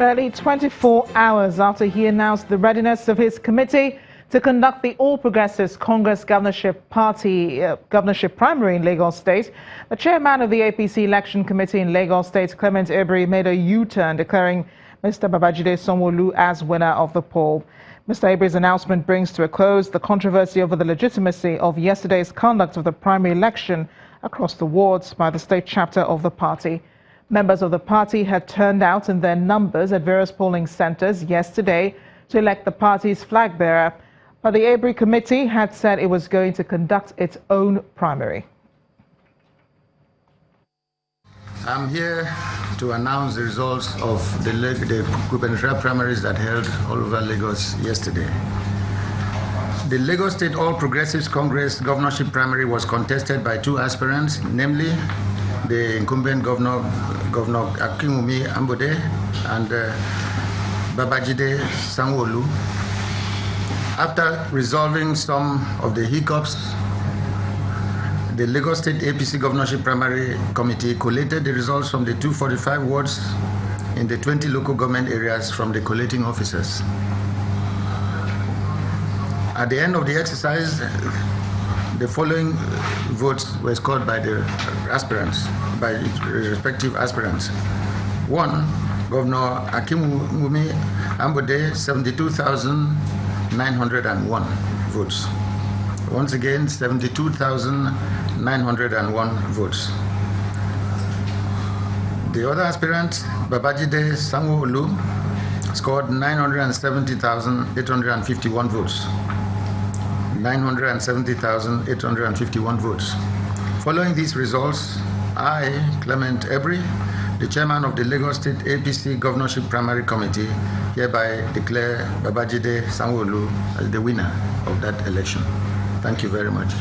Barely 24 hours after he announced the readiness of his committee to conduct the All Progressives Congress governorship primary in Lagos State, the chairman of the APC election committee in Lagos State, Clement Ebri, made a U-turn, declaring Mr. Babajide Sanwo-olu as winner of the poll. Mr. Ebri's announcement brings to a close the controversy over the legitimacy of yesterday's conduct of the primary election across the wards by the state chapter of the party. Members of the party had turned out in their numbers at various polling centers yesterday to elect the party's flag bearer, but the Ebri committee had said it was going to conduct its own primary. I'm here to announce the results of the gubernatorial primaries that held all over Lagos yesterday. The Lagos State All Progressives Congress governorship primary was contested by two aspirants, namely the incumbent Governor Ambode and Babajide Sanwo-olu. After resolving some of the hiccups, the Lagos State APC Governorship Primary Committee collated the results from the 245 wards in the 20 local government areas from the collating officers. At the end of the exercise, the following votes were scored by the aspirants, by respective aspirants. 1, Governor Akimumi Ambode, 72,901 votes. Once again, 72,901 votes. The other aspirant, Babajide Sanwo-olu, scored 970,851 votes. 970,851 votes. Following these results, I, Clement Ebri, the chairman of the Lagos State APC Governorship Primary Committee, hereby declare Babajide Sanwo-olu as the winner of that election. Thank you very much.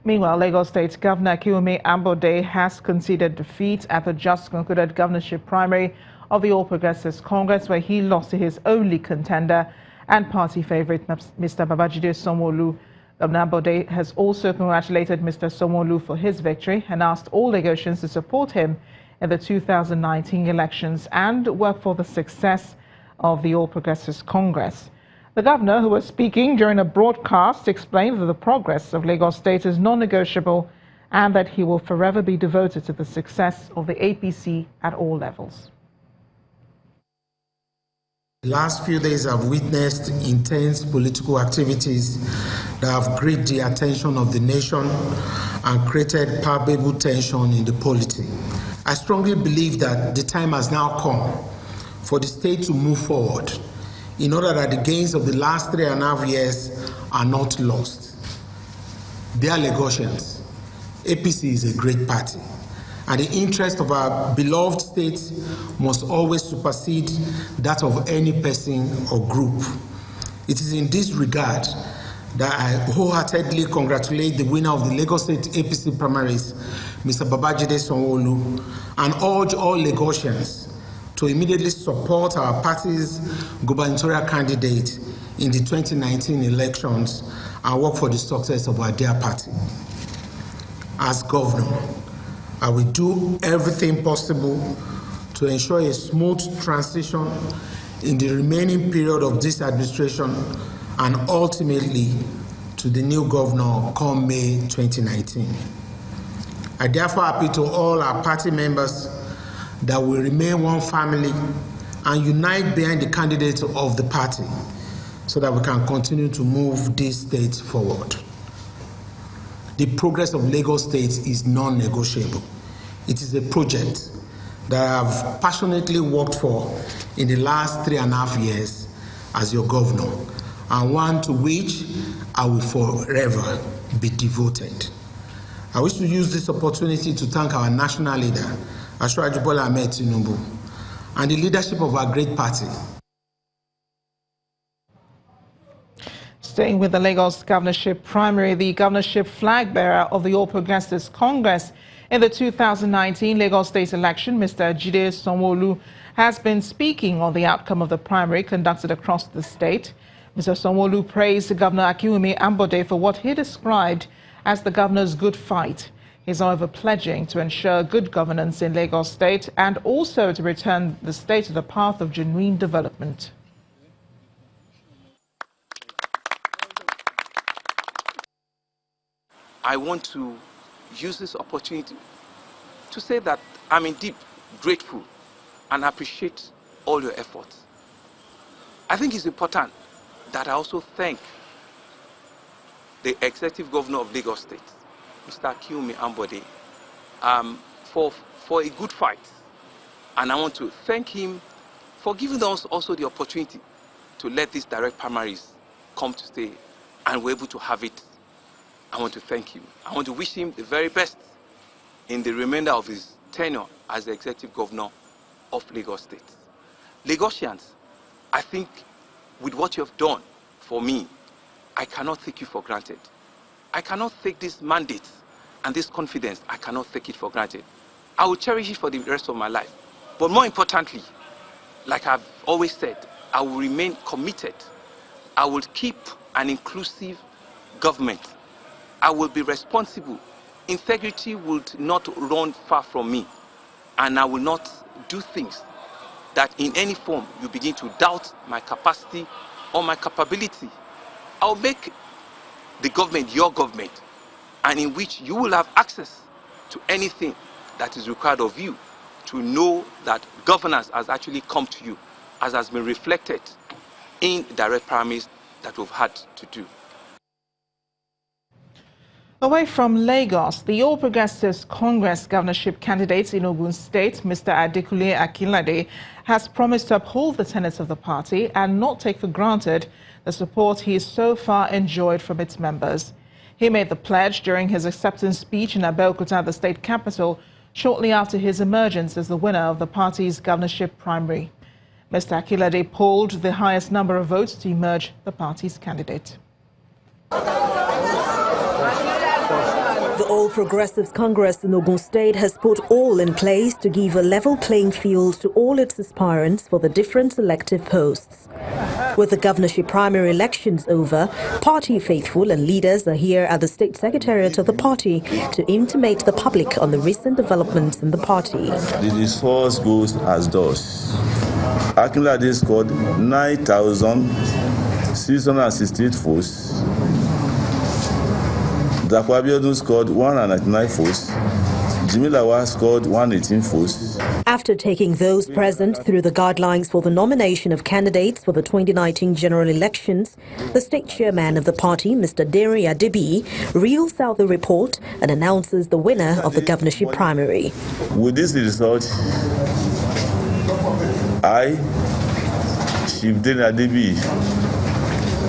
Meanwhile, Lagos State Governor Akimumi Ambode has conceded defeat at the just concluded governorship primary of the All Progressives Congress, where he lost to his only contender and party favorite, Mr. Babajide Sanwo-olu. Governor Ambode has also congratulated Mr. Sanwo-olu for his victory and asked all Lagosians to support him in the 2019 elections and work for the success of the All Progressives Congress. The governor, who was speaking during a broadcast, explained that the progress of Lagos State is non-negotiable and that he will forever be devoted to the success of the APC at all levels. The last few days I've witnessed intense political activities that have grabbed the attention of the nation and created palpable tension in the polity. I strongly believe that the time has now come for the state to move forward in order that the gains of the last 3.5 years are not lost. Dear Lagosians, APC is a great party, and the interest of our beloved state must always supersede that of any person or group. It is in this regard that I wholeheartedly congratulate the winner of the Lagos State APC primaries, Mr. Babajide Sanwo-olu, and urge all Lagosians to immediately support our party's gubernatorial candidate in the 2019 elections and work for the success of our dear party. As governor, I will do everything possible to ensure a smooth transition in the remaining period of this administration and ultimately to the new governor come May 2019. I therefore appeal to all our party members that we remain one family and unite behind the candidate of the party so that we can continue to move this state forward. The progress of Lagos State is non-negotiable. It is a project that I have passionately worked for in the last 3.5 years as your governor, and one to which I will forever be devoted. I wish to use this opportunity to thank our national leader, Asiwaju Bola Ahmed Tinubu, and the leadership of our great party. Staying with the Lagos governorship primary, the governorship flag bearer of the All Progressives Congress in the 2019 Lagos State election, Mr. Jide Sanwo-olu, has been speaking on the outcome of the primary conducted across the state. Mr. Sanwo-olu praised Governor Akimumi Ambode for what he described as the governor's good fight. He's however pledging to ensure good governance in Lagos State and also to return the state to the path of genuine development. I want to use this opportunity to say that I'm indeed grateful and appreciate all your efforts. I think it's important that I also thank the Executive Governor of Lagos State, Mr. Ambode, for a good fight. And I want to thank him for giving us also the opportunity to let these direct primaries come to stay, and we're able to have it. I want to thank him. I want to wish him the very best in the remainder of his tenure as the Executive Governor of Lagos State. Lagosians, I think with what you have done for me, I cannot take you for granted. I cannot take this mandate and this confidence, I cannot take it for granted. I will cherish it for the rest of my life. But more importantly, like I've always said, I will remain committed. I will keep an inclusive government. I will be responsible. Integrity would not run far from me. And I will not do things that in any form you begin to doubt my capacity or my capability. I'll make the government your government, and in which you will have access to anything that is required of you to know that governance has actually come to you, as has been reflected in direct primaries that we've had to do. Away from Lagos, the All Progressives Congress governorship candidate in Ogun State, Mr. Adekunle Akinlade, has promised to uphold the tenets of the party and not take for granted the support he has so far enjoyed from its members. He made the pledge during his acceptance speech in Abeokuta, the state capital, shortly after his emergence as the winner of the party's governorship primary. Mr. Akinlade polled the highest number of votes to emerge the party's candidate. The All Progressives Congress in Ogun State has put all in place to give a level playing field to all its aspirants for the different elective posts. With the governorship primary elections over, party faithful and leaders are here at the state secretariat of the party to intimate the public on the recent developments in the party. The discourse goes as thus. Akinlade scored 9,668 votes. Dapo Abiodun scored 199 votes. Jimilawa scored 118 votes. After taking those present through the guidelines for the nomination of candidates for the 2019 general elections, the state chairman of the party, Mr. Dere Adebi, reels out the report and announces the winner of the governorship primary. With this result, I, Chief Dere Adebi,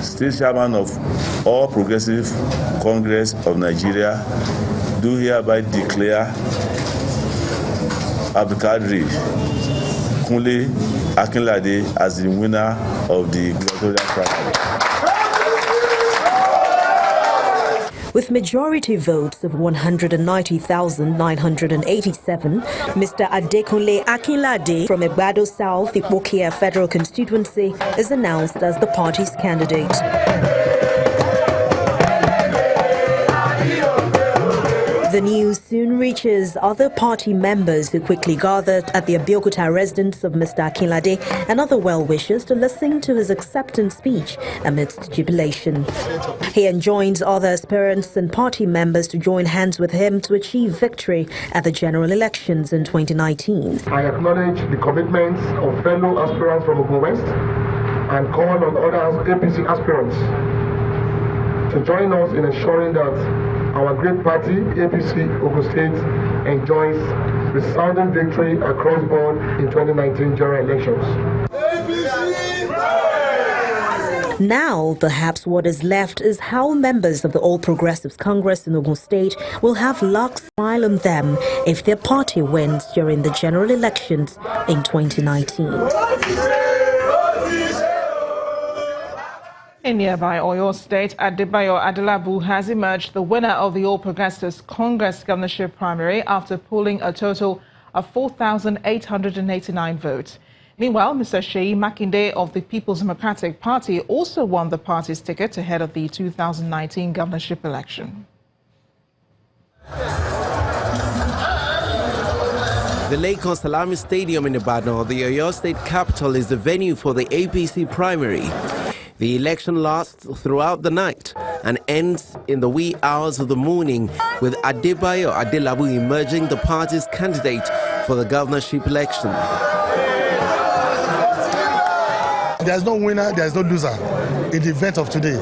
State Chairman of All Progressive Congress of Nigeria, do hereby declare Abdulkadir Kunle Akinlade as the winner of the gubernatorial primary. With majority votes of 190,987, Mr. Adekunle Akinlade from Egbado South, Ipokia Federal Constituency, is announced as the party's candidate. The news soon reaches other party members who quickly gathered at the Abeokuta residence of Mr. Akinlade and other well-wishers to listen to his acceptance speech amidst jubilation. He enjoins other aspirants and party members to join hands with him to achieve victory at the general elections in 2019. I acknowledge the commitments of fellow aspirants from Ogun West and call on other APC aspirants to join us in ensuring that our great party, APC Ogun State, enjoys resounding victory across the board in 2019 general elections. Now, perhaps what is left is how members of the All Progressives Congress in Ogun State will have luck smile on them if their party wins during the general elections in 2019. In nearby Oyo State, Adebayo Adelabu has emerged the winner of the All Progressives Congress governorship primary after polling a total of 4,889 votes. Meanwhile, Mr. Seyi Makinde of the People's Democratic Party also won the party's ticket ahead of the 2019 governorship election. The Lagos Salami Stadium in Ibadan, the Oyo State capital, is the venue for the APC primary. The election lasts throughout the night and ends in the wee hours of the morning, with Adebayo Adelabu emerging the party's candidate for the governorship election. There's no winner, there's no loser in the event of today.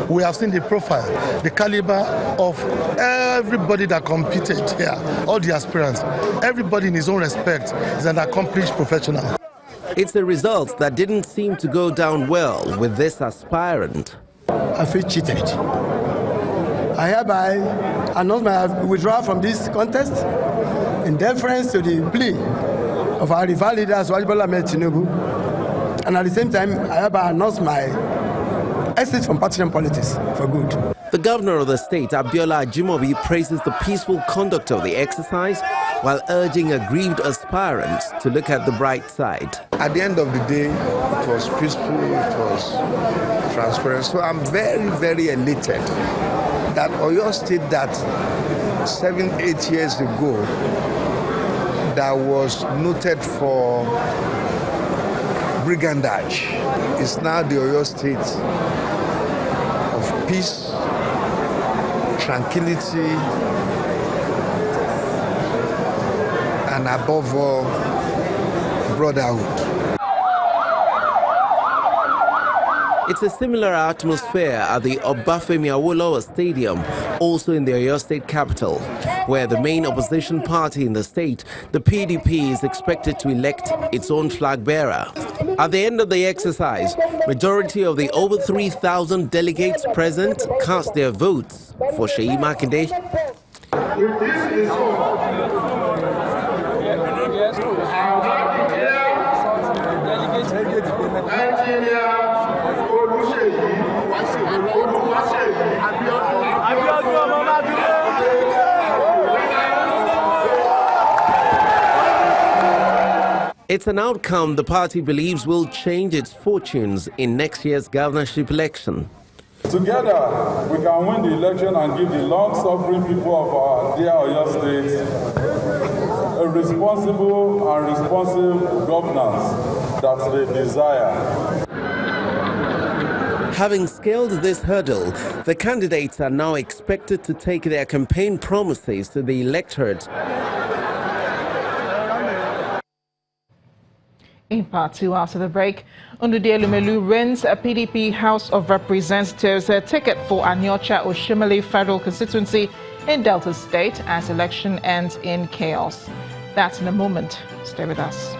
We have seen the profile, the caliber of everybody that competed here, all the aspirants. Everybody in his own respect is an accomplished professional. It's a result that didn't seem to go down well with this aspirant. I feel cheated. I hereby announce my withdrawal from this contest in deference to the plea of our rival leader, Bola Ahmed Tinubu, and at the same time, I hereby announce my exit from partisan politics for good. The governor of the state, Abiola Ajimobi, praises the peaceful conduct of the exercise while urging aggrieved aspirants to look at the bright side. At the end of the day, it was peaceful, it was transparent. So I'm very, very elated that Oyo State, that 7-8 years ago, that was noted for brigandage, is now the Oyo State of peace, tranquility, and above all, brotherhood. It's a similar atmosphere at the Obafemi Awolowo Stadium, also in the Oyo State capital, where the main opposition party in the state, the PDP, is expected to elect its own flag bearer. At the end of the exercise, majority of the over 3,000 delegates present cast their votes for Seyi Makinde. It's an outcome the party believes will change its fortunes in next year's governorship election. Together, we can win the election and give the long-suffering people of our dear Oyo State a responsible and responsive governance that they desire. Having scaled this hurdle, the candidates are now expected to take their campaign promises to the electorate. In part two, after the break, Ambode Concedes wins a PDP House of Representatives a ticket for Anyocha Oshimili federal constituency in Delta State as election ends in chaos. That's in a moment. Stay with us.